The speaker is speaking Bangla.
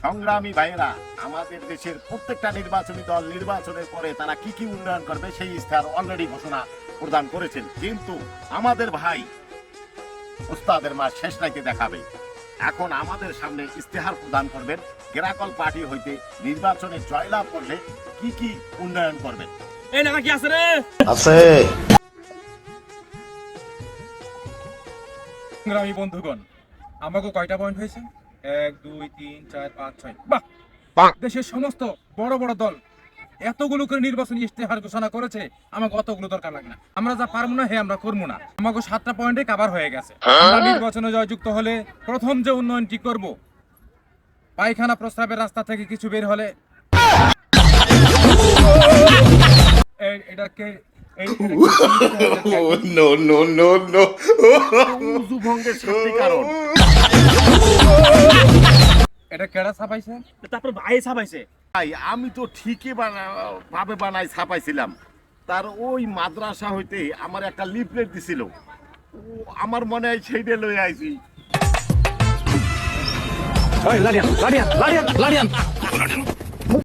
সংগ্রামী ভাইয়েরা, আমাদের দেশের প্রত্যেকটা নির্বাচনী দল নির্বাচনের পরে তারা কি কি উন্নয়ন করবে সেই ইশতেহার অলরেডি ঘোষণা প্রদান করেছেন, কিন্তু আমাদের ভাই ওস্তাদের মা শেষ রাইতে দেখাবে। এখন আমাদের সামনে ইশতেহার প্রদান করবেন গেরাকল পার্টি হইতে নির্বাচনে জয়লাভ করলে কি কি উন্নয়ন করবেন। এই নাকি আছে রে আছে। সংগ্রামী বন্ধুগণ, আমাকে কয়টা পয়েন্ট হয়েছে? 1 2 3 4 5 6। বাহ, দেশের সমস্ত বড় বড় দল এতগুলো করে নির্বাচনী ইশতেহার ঘোষণা করেছে, আমাকে অতগুলো দরকার লাগে না। আমরা যা পারবো না হে আমরা করবো না। আমাকে 7টা পয়েন্টে কভার হয়ে গেছে। আমরা নির্বাচনে জয়যুক্ত হলে প্রথম যে উন্নয়নটি করব, পায়খানা প্রস্রাবের রাস্তা থেকে কিছু বের হলে এটাকে নো নো নো নো। উজু ভঙ্গের শাস্তি কারণ এটা কেডা ছাপাইছে? তারপর ভাই ছাপাইছে। ভাই আমি তো ঠিকই ভাবে বানাই ছাপাইছিলাম, তার ওই মাদ্রাসা হইতে আমার একটা লিফলেট দিছিল, আমার মনে হয় সেইটা লই আইছি। লাড়িয়ান লাড়িয়ান লাড়িয়ান লাড়িয়ান